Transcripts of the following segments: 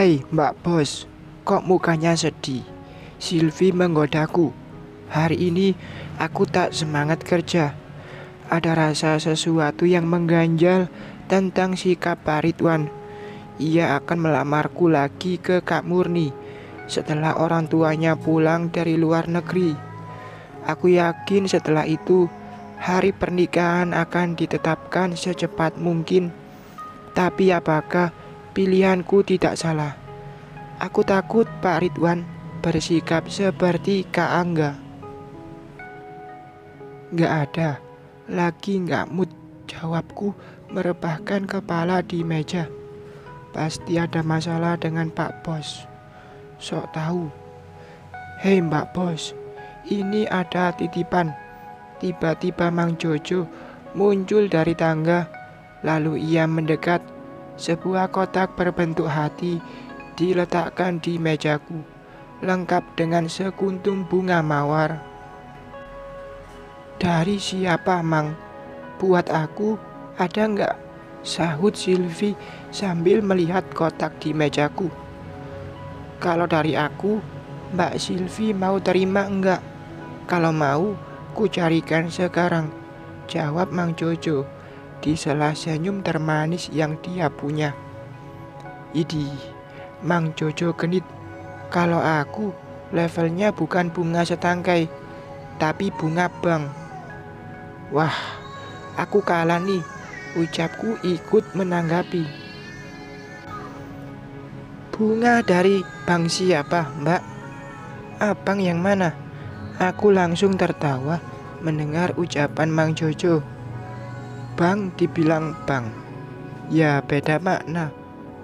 Hai Mbak Bos, kok mukanya sedih? Silvi menggodaku. Hari ini aku tak semangat kerja. Ada rasa sesuatu yang mengganjal tentang sikap Pak Ridwan. Ia akan melamarku lagi ke Kak Murni setelah orang tuanya pulang dari luar negeri. Aku yakin setelah itu hari pernikahan akan ditetapkan secepat mungkin. Tapi apakah pilihanku tidak salah? Aku takut Pak Ridwan bersikap seperti Kak Angga. Gak ada, lagi gak mood, jawabku merebahkan kepala di meja. Pasti ada masalah dengan Pak Bos. Sok tahu. Hei Mbak Bos, ini ada titipan. Tiba-tiba Mang Jojo muncul dari tangga. Lalu ia mendekat. Sebuah kotak berbentuk hati diletakkan di mejaku, lengkap dengan sekuntum bunga mawar. Dari siapa, Mang? Buat aku, ada nggak? Sahut Silvi sambil melihat kotak di mejaku. Kalau dari aku, Mbak Silvi mau terima enggak? Kalau mau, ku carikan sekarang, jawab Mang Jojo di sela senyum termanis yang dia punya. Idi, Mang Jojo genit. Kalau aku, levelnya bukan bunga setangkai, tapi bunga bank. Wah, aku kalah nih, ucapku ikut menanggapi. Bunga dari bank siapa, Mbak? Abang yang mana? Aku langsung tertawa mendengar ucapan Mang Jojo. Bang dibilang bang, ya beda makna.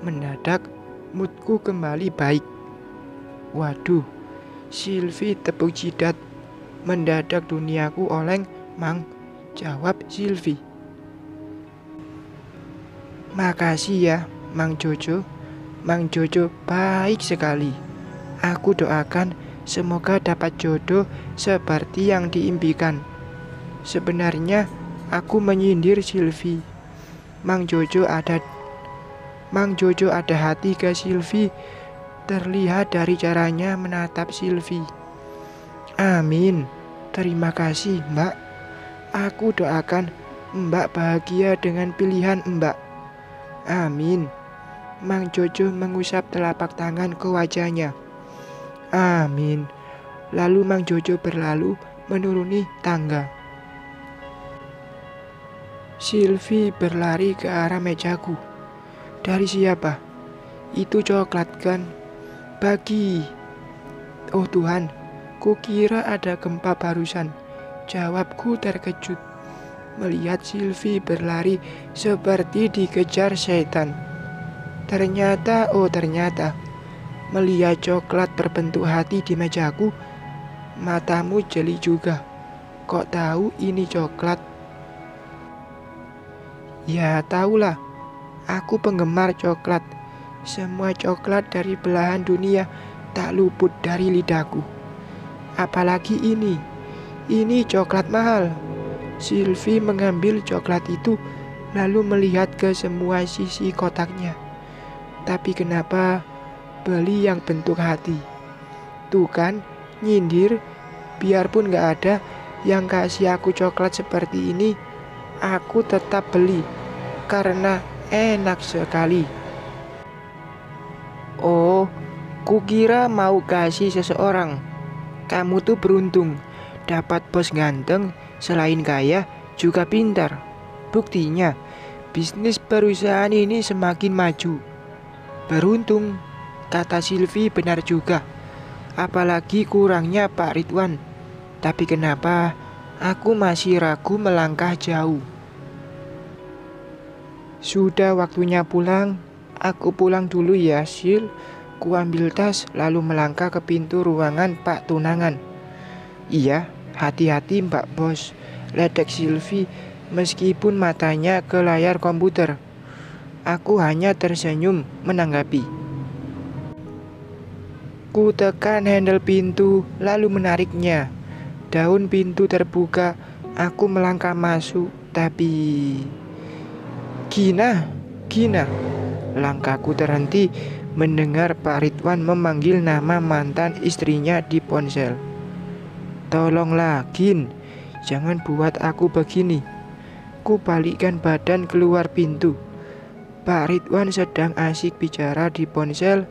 Mendadak moodku kembali baik. Waduh, Silvi tepuk jidat. Mendadak duniaku oleng, Mang, jawab Silvi. Makasih ya, Mang Jojo. Mang Jojo baik sekali. Aku doakan semoga dapat jodoh seperti yang diimpikan. Sebenarnya aku menyindir Silvi. Mang Jojo ada hati ke Silvi. Terlihat dari caranya menatap Silvi. Amin. Terima kasih, Mbak. Aku doakan Mbak bahagia dengan pilihan Mbak. Amin. Mang Jojo mengusap telapak tangan ke wajahnya. Amin. Lalu Mang Jojo berlalu menuruni tangga. Silvi berlari ke arah mejaku. Dari siapa? Itu coklat kan? Bagi. Oh Tuhan, kukira ada gempa barusan. Jawabku terkejut melihat Silvi berlari seperti dikejar setan. Ternyata melihat coklat berbentuk hati di mejaku, matamu jeli juga. Kok tahu ini coklat? Ya tahulah, aku penggemar coklat. Semua coklat dari belahan dunia tak luput dari lidahku. Apalagi ini coklat mahal. Silvi mengambil coklat itu lalu melihat ke semua sisi kotaknya. Tapi kenapa beli yang bentuk hati? Tuh kan, nyindir. Biarpun gak ada yang kasih aku coklat seperti ini, aku tetap beli karena enak sekali. Oh, kukira mau kasih seseorang. Kamu tuh beruntung, dapat bos ganteng, selain kaya juga pintar. Buktinya, bisnis perusahaan ini semakin maju. Beruntung, kata Silvi benar juga. Apalagi kurangnya Pak Ridwan. Tapi kenapa aku masih ragu melangkah jauh? Sudah waktunya pulang. Aku pulang dulu ya, Sil. Ku ambil tas lalu melangkah ke pintu ruangan Pak Tunangan. Iya, hati-hati Mbak Bos, ledek Silvi meskipun matanya ke layar komputer. Aku hanya tersenyum menanggapi. Ku tekan handle pintu lalu menariknya. Daun pintu terbuka. Aku melangkah masuk, tapi Gina. Langkahku terhenti mendengar Pak Ridwan memanggil nama mantan istrinya di ponsel. "Tolonglah, Gin, jangan buat aku begini." Ku balikkan badan keluar pintu. Pak Ridwan sedang asik bicara di ponsel.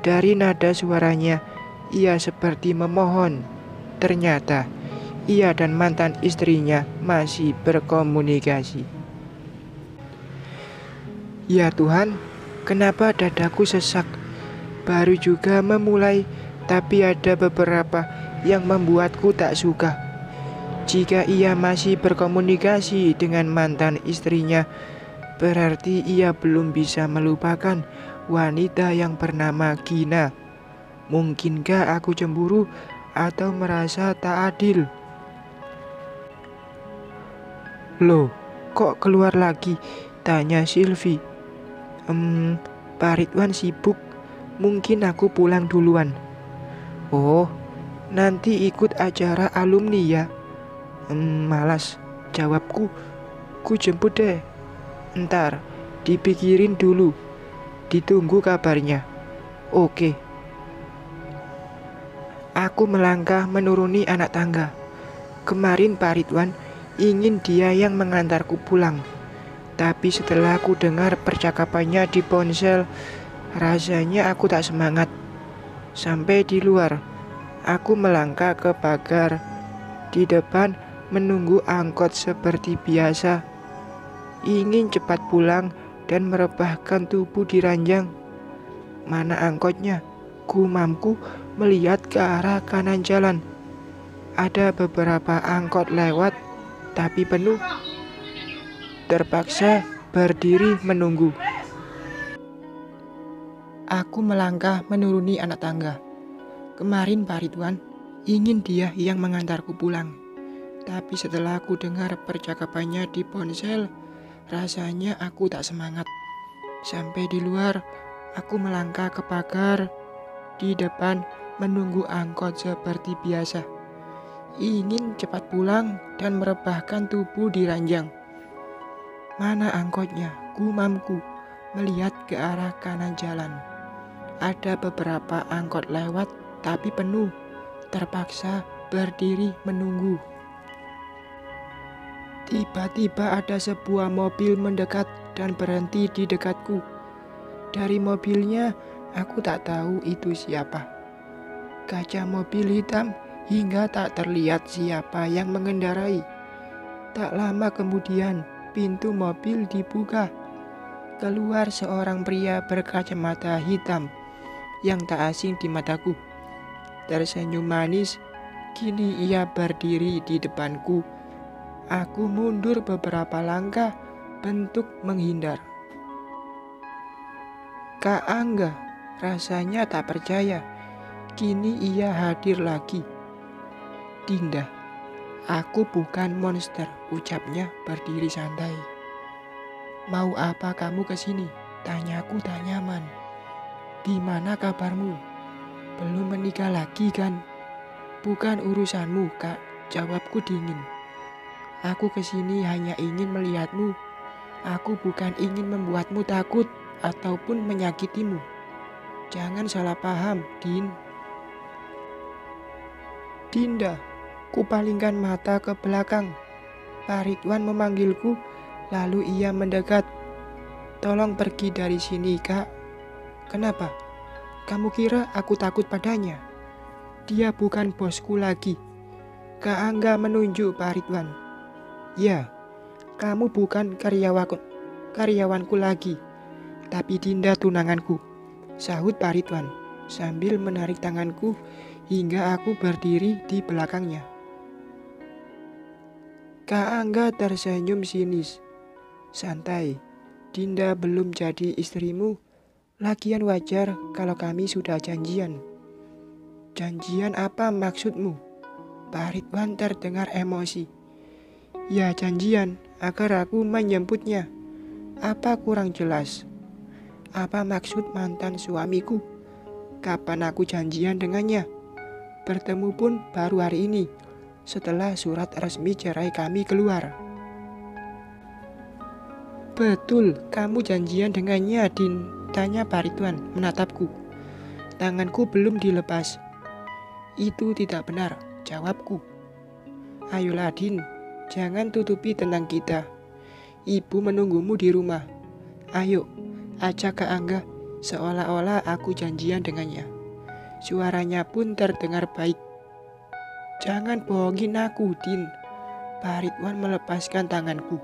Dari nada suaranya, ia seperti memohon. Ternyata, ia dan mantan istrinya masih berkomunikasi. Ya Tuhan, kenapa dadaku sesak? Baru juga memulai, tapi ada beberapa yang membuatku tak suka. Jika ia masih berkomunikasi dengan mantan istrinya, berarti ia belum bisa melupakan wanita yang bernama Gina. Mungkinkah aku cemburu atau merasa tak adil? "Loh, kok keluar lagi?" tanya Sylvie. Pak Ridwan sibuk, mungkin aku pulang duluan." "Oh, nanti ikut acara alumni ya?" Malas, jawabku. "Ku jemput deh." "Entar, dipikirin dulu. Ditunggu kabarnya." "Oke." Aku melangkah menuruni anak tangga. Kemarin Pak Ridwan ingin dia yang mengantarku pulang. Tapi setelah aku dengar percakapannya di ponsel, rasanya aku tak semangat. Sampai di luar, aku melangkah ke pagar. Di depan menunggu angkot seperti biasa. Ingin cepat pulang dan merebahkan tubuh di ranjang. Mana angkotnya? Gumamku melihat ke arah kanan jalan. Ada beberapa angkot lewat, tapi penuh. Terpaksa berdiri menunggu. Aku melangkah menuruni anak tangga. Kemarin Pak Ridwan ingin dia yang mengantarku pulang. Tapi setelah aku dengar percakapannya di ponsel, rasanya aku tak semangat. Sampai di luar, aku melangkah ke pagar. Di depan menunggu angkot seperti biasa. Ingin cepat pulang dan merebahkan tubuh di ranjang. Mana angkotnya? Gumamku melihat ke arah kanan jalan. Ada beberapa angkot lewat, tapi penuh. Terpaksa berdiri menunggu. Tiba-tiba ada sebuah mobil mendekat dan berhenti di dekatku. Dari mobilnya, aku tak tahu itu siapa. Kaca mobil hitam hingga tak terlihat siapa yang mengendarai. Tak lama kemudian, pintu mobil dibuka. Keluar seorang pria berkacamata hitam yang tak asing di mataku. Tersenyum manis, kini ia berdiri di depanku. Aku mundur beberapa langkah, bentuk menghindar. "Kak Angga," rasanya tak percaya. Kini ia hadir lagi. "Dinda, aku bukan monster," ucapnya berdiri santai. "Mau apa kamu kesini?" tanyaku tak nyaman. "Gimana kabarmu? Belum menikah lagi kan?" "Bukan urusanmu, Kak," jawabku dingin. "Aku kesini hanya ingin melihatmu. Aku bukan ingin membuatmu takut ataupun menyakitimu. Jangan salah paham, Din." "Dinda," kupalingkan mata ke belakang. Pak Ridwan memanggilku, lalu ia mendekat. "Tolong pergi dari sini, Kak." "Kenapa? Kamu kira aku takut padanya? Dia bukan bosku lagi." Kak Angga menunjuk Pak Ridwan. "Ya, kamu bukan karyawanku lagi, tapi Dinda tunanganku," sahut Pak Ridwan sambil menarik tanganku hingga aku berdiri di belakangnya. Kak Angga tersenyum sinis. "Santai, Dinda belum jadi istrimu. Lagian wajar kalau kami sudah janjian." "Janjian apa maksudmu?" Pak Ridwan terdengar emosi. "Ya janjian agar aku menjemputnya. Apa kurang jelas? Apa maksud mantan suamiku? Kapan aku janjian dengannya? Bertemu pun baru hari ini, setelah surat resmi cerai kami keluar." Betul, kamu janjian dengannya, Din, tanya Pak Ridwan menatapku. Tanganku belum dilepas. Itu tidak benar, jawabku. Ayolah Din, jangan tutupi tentang kita. Ibu menunggumu di rumah. Ayo, ajak Kak Angga, seolah-olah aku janjian dengannya. Suaranya pun terdengar baik. Jangan bohongin aku, Din. Pak Ridwan melepaskan tanganku.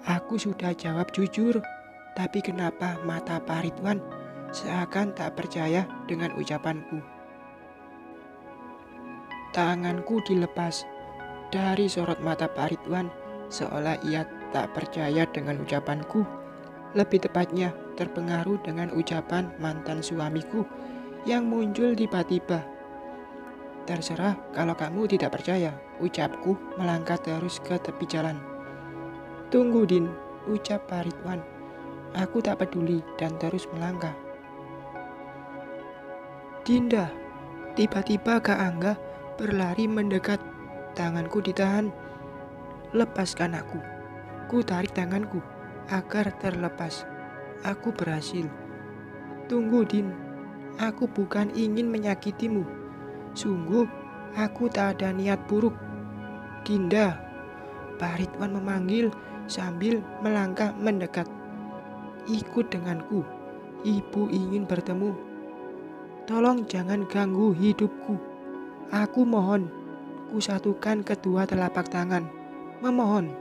Aku sudah jawab jujur, tapi kenapa mata Pak Ridwan seakan tak percaya dengan ucapanku. Tanganku dilepas. Dari sorot mata Pak Ridwan, seolah ia tak percaya dengan ucapanku. Lebih tepatnya, terpengaruh dengan ucapan mantan suamiku yang muncul tiba-tiba. Terserah kalau kamu tidak percaya, ucapku melangkah terus ke tepi jalan. Tunggu Din, ucap Pak Ridwan. Aku tak peduli dan terus melangkah. Dinda, tiba-tiba Kak Angga berlari mendekat. Tanganku ditahan. Lepaskan aku. Ku tarik tanganku agar terlepas. Aku berhasil. Tunggu Din, aku bukan ingin menyakitimu. Sungguh, aku tak ada niat buruk. Dinda, Pak Ridwan memanggil sambil melangkah mendekat. Ikut denganku, ibu ingin bertemu. Tolong jangan ganggu hidupku. Aku mohon. Ku satukan kedua telapak tangan, memohon.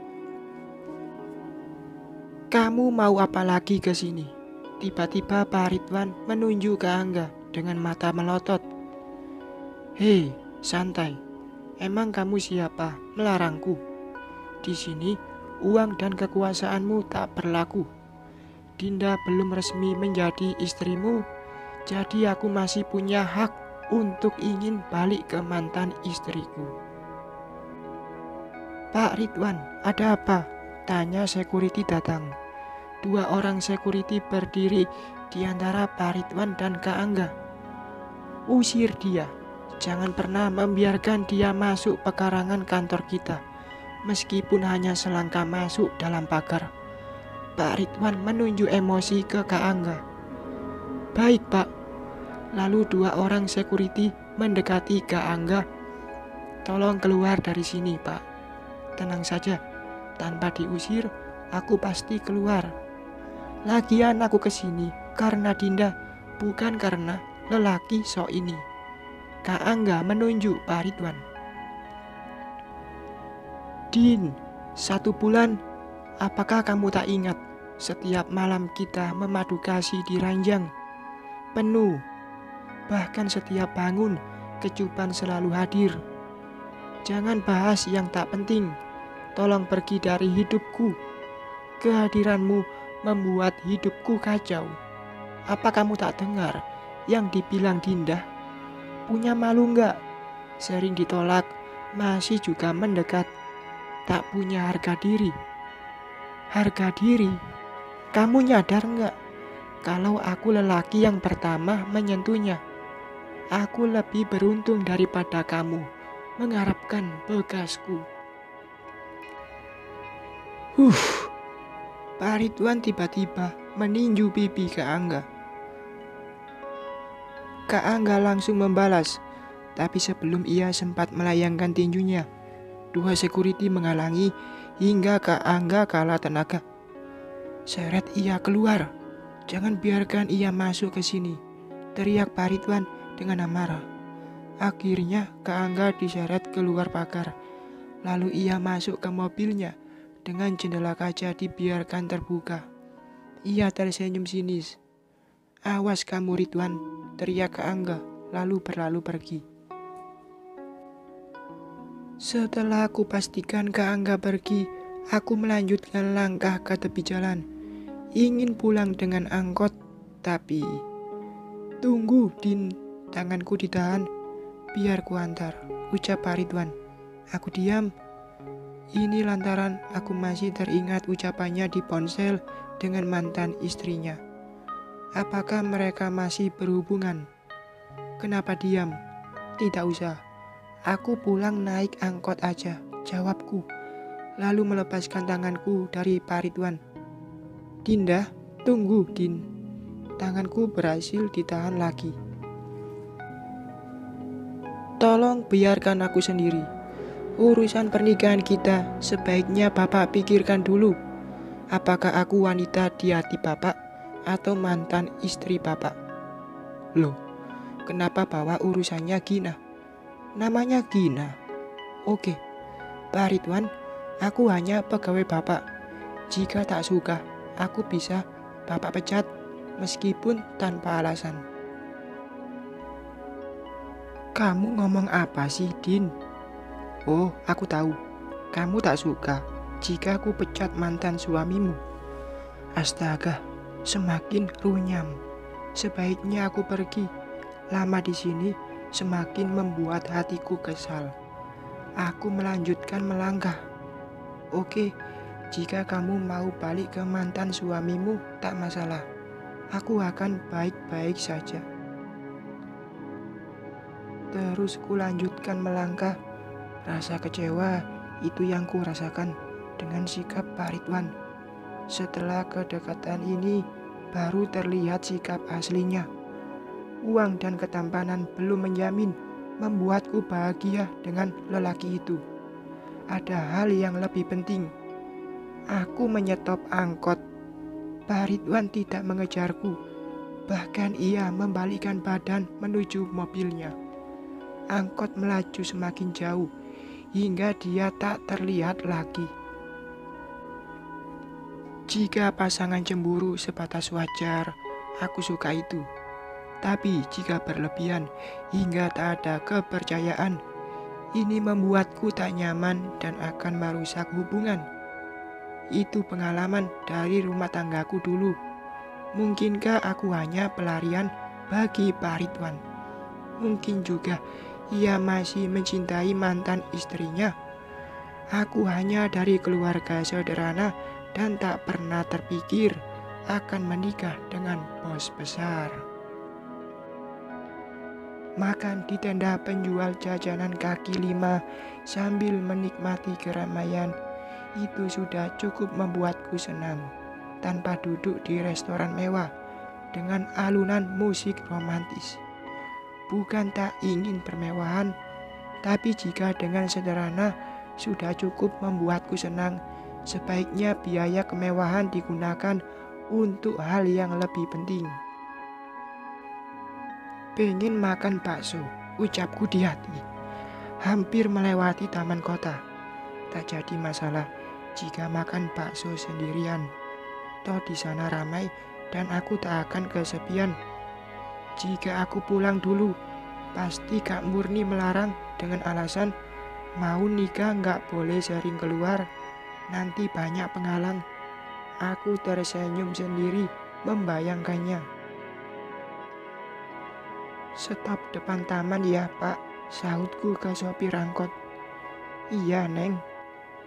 Kamu mau apa lagi ke sini? Tiba-tiba Pak Ridwan menunjuk ke Angga dengan mata melotot. Hei, santai. Emang kamu siapa melarangku? Di sini uang dan kekuasaanmu tak berlaku. Dinda belum resmi menjadi istrimu, jadi aku masih punya hak untuk ingin balik ke mantan istriku. Pak Ridwan, ada apa? Tanya security datang. 2 orang security berdiri di antara Pak Ridwan dan Kak Angga. Usir dia. Jangan pernah membiarkan dia masuk pekarangan kantor kita, meskipun hanya selangkah masuk dalam pagar. Pak Ridwan menunjuk emosi ke Kak Angga. Baik Pak. Lalu 2 orang security mendekati Kak Angga. Tolong keluar dari sini Pak. Tenang saja, tanpa diusir, aku pasti keluar. Lagian aku kesini karena Dinda, bukan karena lelaki sok ini. Kak Angga menunjuk Pak Ridwan. Din, 1 bulan, apakah kamu tak ingat? Setiap malam kita memadu kasih di ranjang. Penuh. Bahkan setiap bangun, kecupan selalu hadir. Jangan bahas yang tak penting. Tolong pergi dari hidupku. Kehadiranmu membuat hidupku kacau. Apa kamu tak dengar yang dibilang Dinda? Punya malu enggak? Sering ditolak, masih juga mendekat. Tak punya harga diri. Harga diri? Kamu nyadar enggak? Kalau aku lelaki yang pertama menyentuhnya. Aku lebih beruntung daripada kamu mengharapkan bekasku. Pak Ridwan tiba-tiba meninju pipi Kak Angga. Kak Angga langsung membalas, tapi sebelum ia sempat melayangkan tinjunya, 2 security menghalangi hingga Kak Angga kalah tenaga. Seret ia keluar. Jangan biarkan ia masuk ke sini, teriak Pak Ridwan dengan amarah. Akhirnya Kak Angga diseret keluar pagar. Lalu ia masuk ke mobilnya dengan jendela kaca dibiarkan terbuka. Ia tersenyum sinis. Awas kamu Ridwan, teriak Kak Angga, lalu berlalu pergi. Setelah aku pastikan Kak Angga pergi, aku melanjutkan langkah ke tepi jalan. Ingin pulang dengan angkot, tapi... Tunggu Din, tanganku ditahan. Biar ku antar, ucap Pak Ridwan. Aku diam. Ini lantaran aku masih teringat ucapannya di ponsel dengan mantan istrinya. Apakah mereka masih berhubungan? Kenapa diam? Tidak usah. Aku pulang naik angkot aja, jawabku. Lalu melepaskan tanganku dari Pak Ridwan. Dinda, tunggu, Din. Tanganku berhasil ditahan lagi. Tolong biarkan aku sendiri. Urusan pernikahan kita sebaiknya Bapak pikirkan dulu. Apakah aku wanita di hati Bapak atau mantan istri Bapak? Loh, kenapa bawa urusannya Gina? Namanya Gina. Oke, Pak Ridwan, aku hanya pegawai Bapak. Jika tak suka, aku bisa Bapak pecat meskipun tanpa alasan. Kamu ngomong apa sih, Din? Oh, aku tahu. Kamu tak suka jika aku pecat mantan suamimu. Astaga, semakin runyam. Sebaiknya aku pergi. Lama di sini semakin membuat hatiku kesal. Aku melanjutkan melangkah. Oke, jika kamu mau balik ke mantan suamimu, tak masalah. Aku akan baik-baik saja. Terus ku lanjutkan melangkah. Rasa kecewa itu yang ku rasakan dengan sikap Pak Ridwan. Setelah kedekatan ini, baru terlihat sikap aslinya. Uang dan ketampanan belum menjamin membuatku bahagia dengan lelaki itu. Ada hal yang lebih penting. Aku menyetop angkot. Pak Ridwan tidak mengejarku. Bahkan ia membalikkan badan menuju mobilnya. Angkot melaju semakin jauh hingga dia tak terlihat lagi. Jika pasangan cemburu sebatas wajar, aku suka itu. Tapi jika berlebihan hingga tak ada kepercayaan, ini membuatku tak nyaman dan akan merusak hubungan. Itu pengalaman dari rumah tanggaku dulu. Mungkinkah aku hanya pelarian bagi Pak Ridwan? Mungkin juga ia masih mencintai mantan istrinya. Aku hanya dari keluarga sederhana dan tak pernah terpikir akan menikah dengan bos besar. Makan di tenda penjual jajanan kaki lima sambil menikmati keramaian itu sudah cukup membuatku senang. Tanpa duduk di restoran mewah dengan alunan musik romantis. Bukan tak ingin permewahan, tapi jika dengan sederhana sudah cukup membuatku senang, sebaiknya biaya kemewahan digunakan untuk hal yang lebih penting. Pengen makan bakso, ucapku di hati. Hampir melewati taman kota. Tak jadi masalah jika makan bakso sendirian. Toh di sana ramai dan aku tak akan kesepian. Jika aku pulang dulu, pasti Kak Murni melarang dengan alasan mau nikah nggak boleh sering keluar, nanti banyak penghalang. Aku tersenyum sendiri membayangkannya. Stop depan taman ya Pak, sahutku ke sopir angkot. Iya Neng.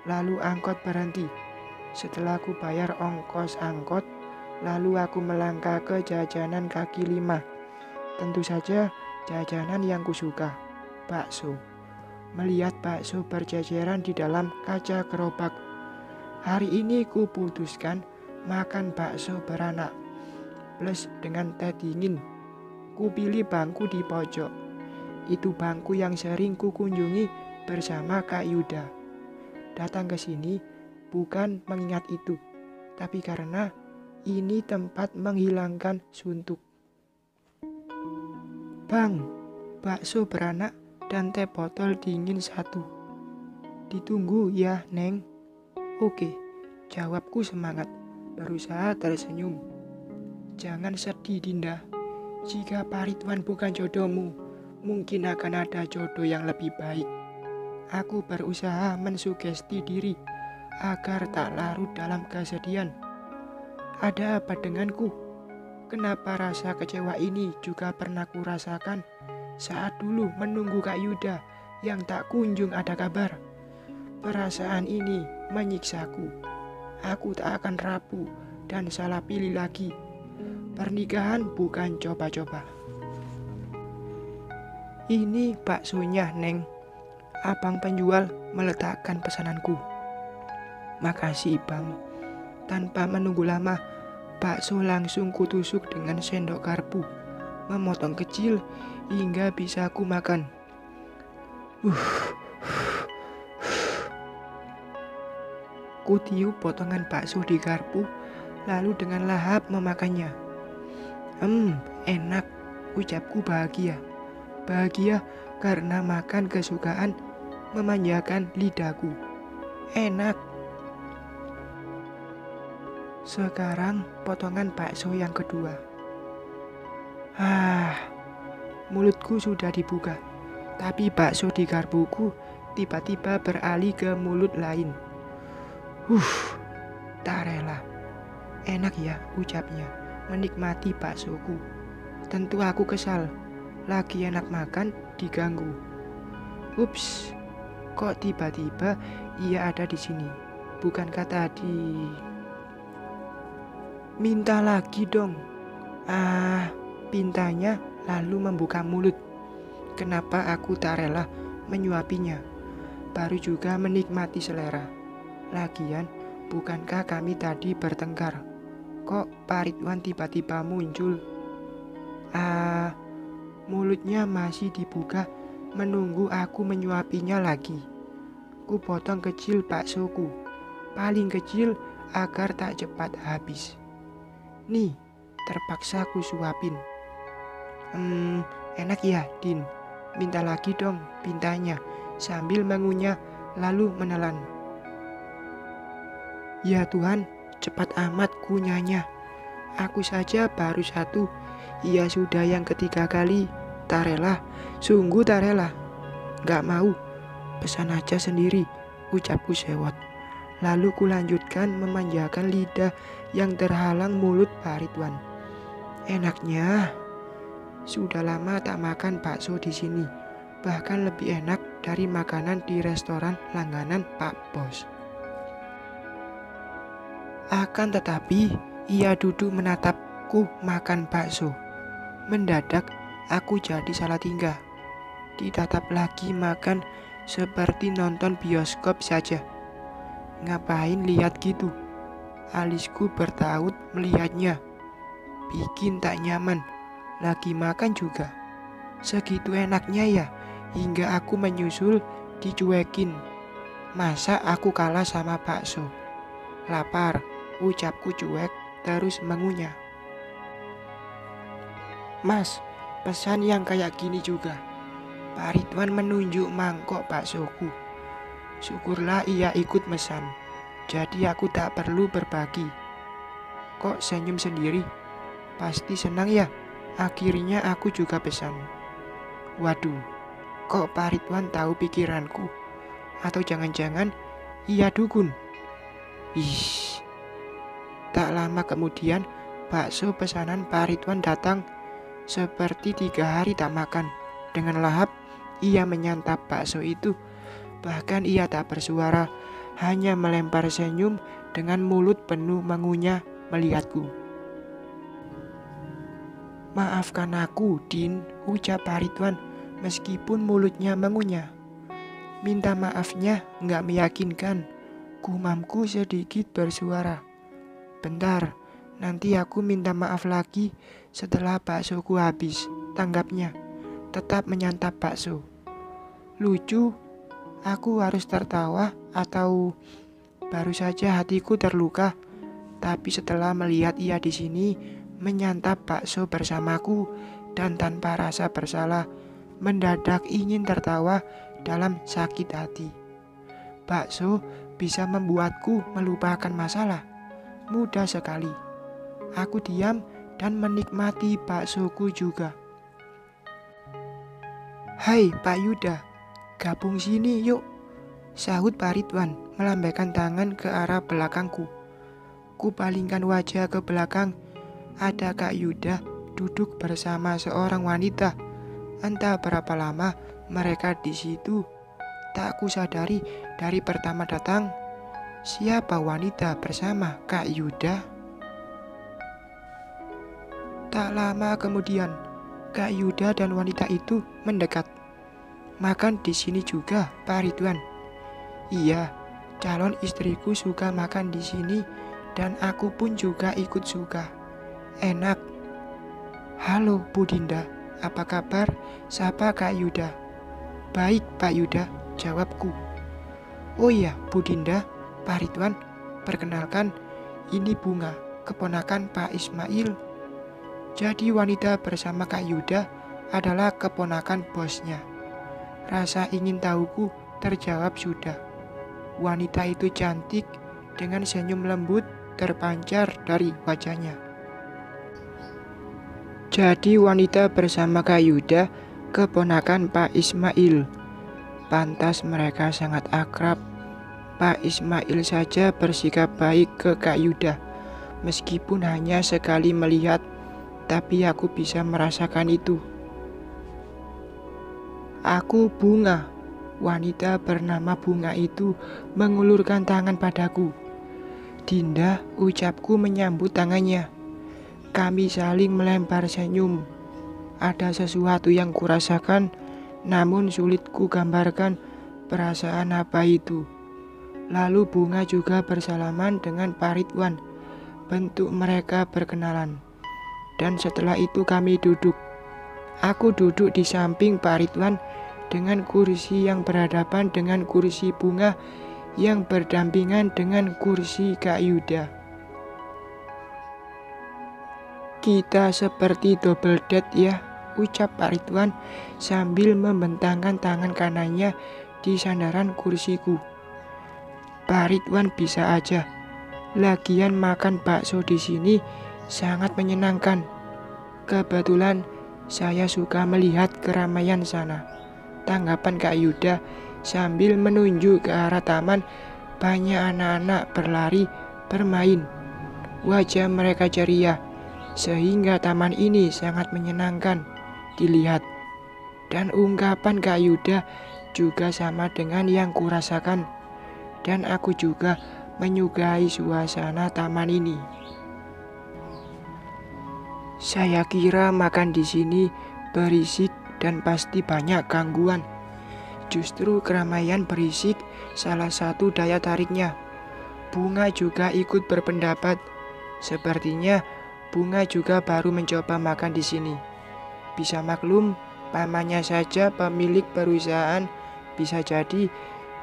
Lalu angkot berhenti. Setelah aku bayar ongkos angkot, lalu aku melangkah ke jajanan kaki lima. Tentu saja jajanan yang kusuka, bakso. Melihat bakso berjejeran di dalam kaca gerobak. Hari ini ku putuskan makan bakso beranak. Plus dengan teh dingin. Ku pilih bangku di pojok. Itu bangku yang sering ku kunjungi bersama Kak Yuda. Datang ke sini bukan mengingat itu, tapi karena ini tempat menghilangkan suntuk. Bang, bakso beranak dan teh botol dingin satu. Ditunggu ya, Neng. Oke, jawabku semangat, berusaha tersenyum. Jangan sedih, Dinda. Jika Pak Ridwan bukan jodohmu, mungkin akan ada jodoh yang lebih baik. Aku berusaha mensugesti diri agar tak larut dalam kesedihan. Ada apa denganku? Kenapa rasa kecewa ini juga pernah kurasakan saat dulu menunggu Kak Yuda yang tak kunjung ada kabar. Perasaan ini menyiksaku. Aku tak akan rapuh dan salah pilih lagi. Pernikahan bukan coba-coba. Ini baksonya, Neng. Abang penjual meletakkan pesananku. Makasih, Bang. Tanpa menunggu lama, bakso langsung kutusuk dengan sendok garpu, memotong kecil hingga bisa aku makan. Ku tiup potongan bakso di garpu, lalu dengan lahap memakannya. Enak, ucapku bahagia. Bahagia karena makan kesukaan memanjakan lidahku. Enak. Sekarang potongan bakso yang kedua. Mulutku sudah dibuka, tapi bakso di garpuku tiba-tiba beralih ke mulut lain. Tak rela. Enak ya, ucapnya, menikmati baksoku. Tentu aku kesal. Lagi enak makan, diganggu. Ups, kok tiba-tiba ia ada di sini? Bukankah tadi? Minta lagi dong. Pintanya lalu membuka mulut. Kenapa aku tak rela menyuapinya? Baru juga menikmati selera. Lagian, bukankah kami tadi bertengkar? Kok Pak Ridwan tiba-tiba muncul? Mulutnya masih dibuka menunggu aku menyuapinya lagi. Ku potong kecil baksoku, paling kecil agar tak cepat habis. Nih, terpaksa ku suapin. Enak ya, Din? Minta lagi dong, pintanya, sambil mengunyah lalu menelan. Ya Tuhan, cepat amat kunyahnya. Aku saja baru satu, ia sudah yang ketiga kali. Tak rela, sungguh tak rela. Gak mau, pesan aja sendiri, ucapku sewot. Lalu kulanjutkan memanjakan lidah yang terhalang mulut Pak Ridwan. Enaknya, sudah lama tak makan bakso di sini. Bahkan lebih enak dari makanan di restoran langganan Pak Bos. Akan tetapi, ia duduk menatapku makan bakso. Mendadak, aku jadi salah tingkah. Ditatap lagi makan seperti nonton bioskop saja. Ngapain lihat gitu? Alisku bertaut melihatnya. Bikin tak nyaman. Lagi makan juga. Segitu enaknya ya, hingga aku menyusul dicuekin. Masa aku kalah sama bakso? Lapar, ucapku cuek terus mengunyah. Mas, pesan yang kayak gini juga. Pak Ridwan menunjuk mangkok baksoku. Syukurlah ia ikut mesan, jadi aku tak perlu berbagi. Kok senyum sendiri? Pasti senang ya, akhirnya aku juga pesan. Waduh, kok Pak Ridwan tahu pikiranku? Atau jangan-jangan ia dukun? Tak lama kemudian, bakso pesanan Pak Ridwan datang. Seperti 3 hari tak makan. Dengan lahap, ia menyantap bakso itu. Bahkan ia tak bersuara, hanya melempar senyum dengan mulut penuh mengunyah melihatku. Maafkan aku, Din, ucap Pak Ridwan meskipun mulutnya mengunyah. Minta maafnya nggak meyakinkan. Gumamku sedikit bersuara. Bentar, nanti aku minta maaf lagi setelah baksoku habis, tanggapnya. Tetap menyantap bakso. Lucu, aku harus tertawa atau baru saja hatiku terluka. Tapi setelah melihat ia di sini menyantap bakso bersamaku dan tanpa rasa bersalah, mendadak ingin tertawa dalam sakit hati. Bakso bisa membuatku melupakan masalah. Mudah sekali. Aku diam dan menikmati baksoku juga. Hai Pak Yuda, gabung sini yuk, sahut Pak Ridwan melambaikan tangan ke arah belakangku. Ku palingkan wajah ke belakang. Ada Kak Yuda duduk bersama seorang wanita. Entah berapa lama mereka di situ. Tak kusadari dari pertama datang, siapa wanita bersama Kak Yuda? Tak lama kemudian, Kak Yuda dan wanita itu mendekat. Makan di sini juga, Pak Ridwan. Iya, calon istriku suka makan di sini Dan aku pun juga ikut suka. Enak. Halo Bu Dinda, apa kabar? Sapa Kak Yuda. Baik Pak Yuda, jawabku. Oh iya Bu Dinda, Pak Ridwan, perkenalkan, ini Bunga, keponakan Pak Ismail. Jadi wanita bersama Kak Yuda adalah keponakan bosnya. Rasa ingin tahuku terjawab sudah. Wanita itu cantik dengan senyum lembut terpancar dari wajahnya. Jadi wanita bersama Kak Yuda, keponakan Pak Ismail. Pantas mereka sangat akrab. Pak Ismail saja bersikap baik ke Kak Yuda. Meskipun hanya sekali melihat, tapi aku bisa merasakan itu. Aku Bunga. Wanita bernama Bunga itu mengulurkan tangan padaku. Dinda, ucapku menyambut tangannya. Kami saling melempar senyum. Ada sesuatu yang kurasakan, namun sulit ku gambarkan perasaan apa itu. Lalu Bunga juga bersalaman dengan Pak Ridwan. Bentuk mereka berkenalan. Dan setelah itu kami duduk. Aku duduk di samping Pak Ridwan dengan kursi yang berhadapan dengan kursi Bunga yang berdampingan dengan kursi Kak Yuda. Kita seperti double date ya, ucap Pak Ridwan sambil membentangkan tangan kanannya di sandaran kursiku. Pak Ridwan bisa aja. Lagian makan bakso di sini sangat menyenangkan. Kebetulan saya suka melihat keramaian sana. Tanggapan Kak Yuda sambil menunjuk ke arah taman. Banyak anak-anak berlari bermain. Wajah mereka ceria, sehingga taman ini sangat menyenangkan dilihat. Dan ungkapan Kak Yuda juga sama dengan yang kurasakan. Dan aku juga menyukai suasana taman ini. Saya kira makan di sini berisik dan pasti banyak gangguan. Justru keramaian berisik salah satu daya tariknya. Bunga juga ikut berpendapat. Sepertinya Bunga juga baru mencoba makan di sini. Bisa maklum, pamannya saja pemilik perusahaan. Bisa jadi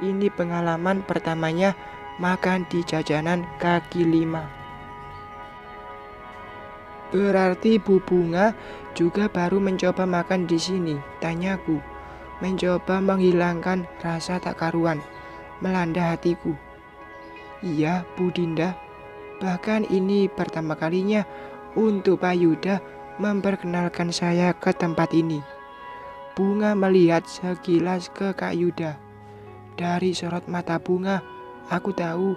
ini pengalaman pertamanya makan di jajanan kaki lima. Berarti Bu Bunga juga baru mencoba makan di sini, tanyaku. Mencoba menghilangkan rasa tak karuan melanda hatiku. Iya, Bu Dinda. Bahkan ini pertama kalinya untuk Pak Yuda memperkenalkan saya ke tempat ini. Bunga melihat sekilas ke Kak Yuda. Dari sorot mata Bunga, aku tahu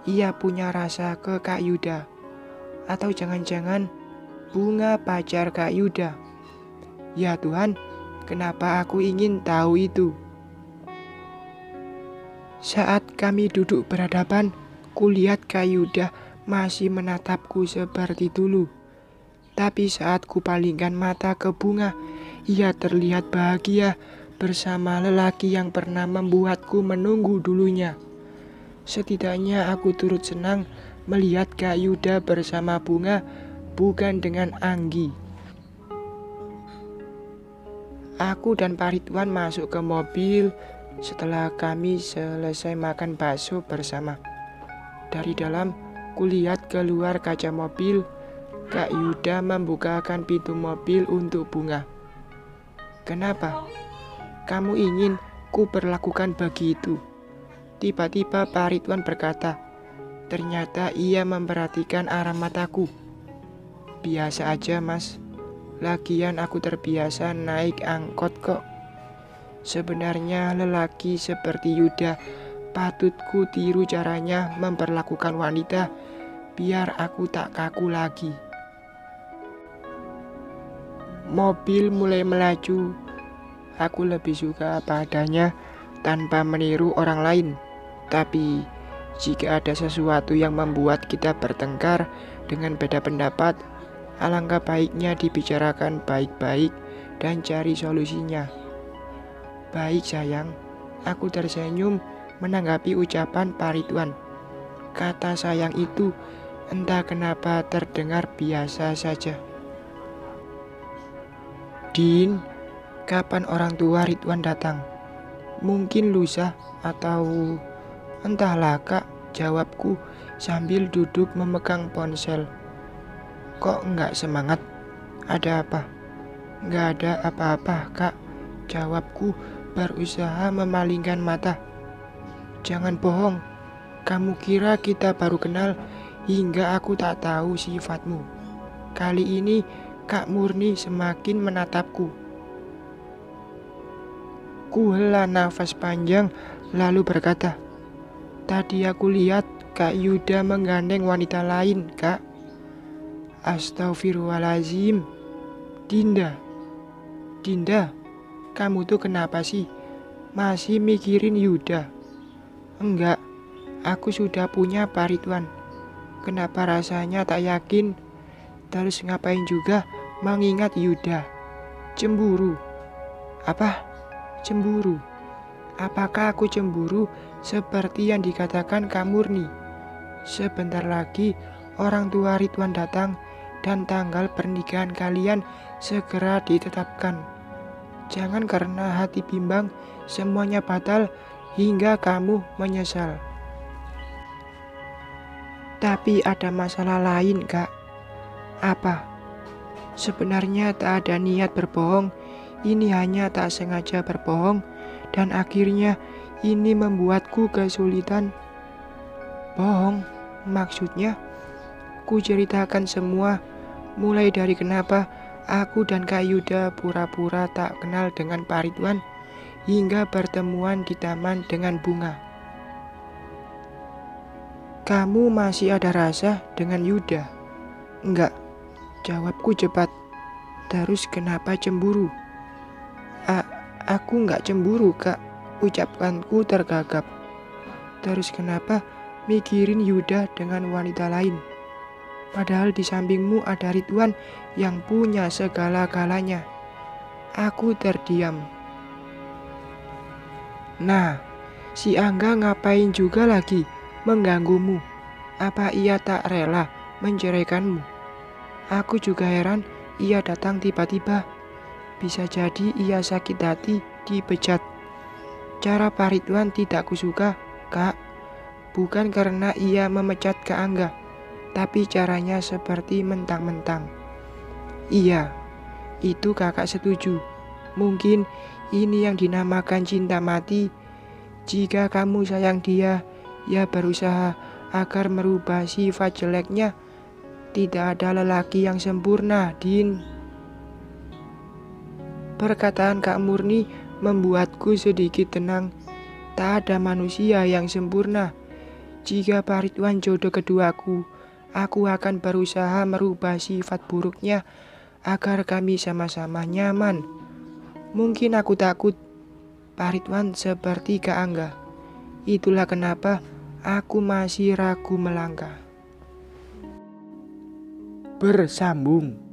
ia punya rasa ke Kak Yuda. Atau jangan-jangan Bunga pacar Kak Yuda. Ya Tuhan, kenapa aku ingin tahu itu? Saat kami duduk berhadapan, kulihat Kak Yuda masih menatapku seperti dulu. Tapi saat kupalingkan mata ke Bunga, ia terlihat bahagia bersama lelaki yang pernah membuatku menunggu dulunya. Setidaknya aku turut senang melihat Kak Yuda bersama Bunga, bukan dengan Anggi. Aku dan Pak Ridwan masuk ke mobil setelah kami selesai makan bakso bersama. Dari dalam, kulihat keluar kaca mobil, Kak Yuda membukakan pintu mobil untuk Bunga. Kenapa? Kamu ingin ku perlakukan begitu? Tiba-tiba Pak Ridwan berkata. Ternyata ia memperhatikan arah mataku. Biasa aja mas, lagian aku terbiasa naik angkot kok. Sebenarnya lelaki seperti Yuda patut ku tiru caranya memperlakukan wanita biar aku tak kaku lagi. Mobil mulai melaju. Aku lebih suka apa adanya tanpa meniru orang lain. Tapi jika ada sesuatu yang membuat kita bertengkar dengan beda pendapat, alangkah baiknya dibicarakan baik-baik dan cari solusinya. Baik sayang, aku tersenyum menanggapi ucapan Pak Ridwan. Kata sayang itu entah kenapa terdengar biasa saja. Din, kapan orang tua Ridwan datang? Mungkin lusa atau entahlah kak, jawabku sambil duduk memegang ponsel. Kok enggak semangat? Ada apa? Enggak ada apa-apa kak, jawabku berusaha memalingkan mata. Jangan bohong, kamu kira kita baru kenal hingga aku tak tahu sifatmu. Kali ini Kak Murni semakin menatapku. Ku hela nafas panjang lalu berkata, tadi aku lihat Kak Yuda menggandeng wanita lain, Kak. Astagfirullahaladzim. Dinda, kamu tuh kenapa sih? Masih mikirin Yuda? Enggak, aku sudah punya Pak Ridwan. Kenapa rasanya tak yakin? Terus ngapain juga mengingat Yuda? Cemburu? Apa? Cemburu? Apakah aku cemburu seperti yang dikatakan Kak Murni? Sebentar lagi orang tua Ridwan datang dan tanggal pernikahan kalian segera ditetapkan. Jangan karena hati bimbang semuanya batal hingga kamu menyesal. Tapi ada masalah lain, Kak. Apa? Sebenarnya tak ada niat berbohong. Ini hanya tak sengaja berbohong dan akhirnya ini membuatku kesulitan. Bohong? Maksudnya? Ku ceritakan semua, mulai dari kenapa aku dan Kak Yuda pura-pura tak kenal dengan Pak Ridwan hingga pertemuan di taman dengan bunga. Kamu masih ada rasa dengan Yuda? Enggak, jawabku cepat. Terus kenapa cemburu? Aku enggak cemburu, Kak, ucapkanku tergagap. Terus kenapa mikirin Yuda dengan wanita lain? Padahal di sampingmu ada Ridwan yang punya segala-galanya. Aku terdiam. Nah, si Angga ngapain juga lagi mengganggumu? Apa ia tak rela menceraikanmu? Aku juga heran ia datang tiba-tiba. Bisa jadi ia sakit hati dipecat. Cara Pak Ridwan tidak kusuka, Kak. Bukan karena ia memecat Kak Angga, tapi caranya seperti mentang-mentang. Iya, itu kakak setuju. Mungkin ini yang dinamakan cinta mati. Jika kamu sayang dia, ya berusaha agar merubah sifat jeleknya. Tidak ada lelaki yang sempurna, Din. Perkataan Kak Murni membuatku sedikit tenang. Tak ada manusia yang sempurna. Jika Pak Ridwan jodoh keduaku, aku akan berusaha merubah sifat buruknya agar kami sama-sama nyaman. Mungkin aku takut Pak Ridwan seperti Kak Angga. Itulah kenapa aku masih ragu melangkah. Bersambung.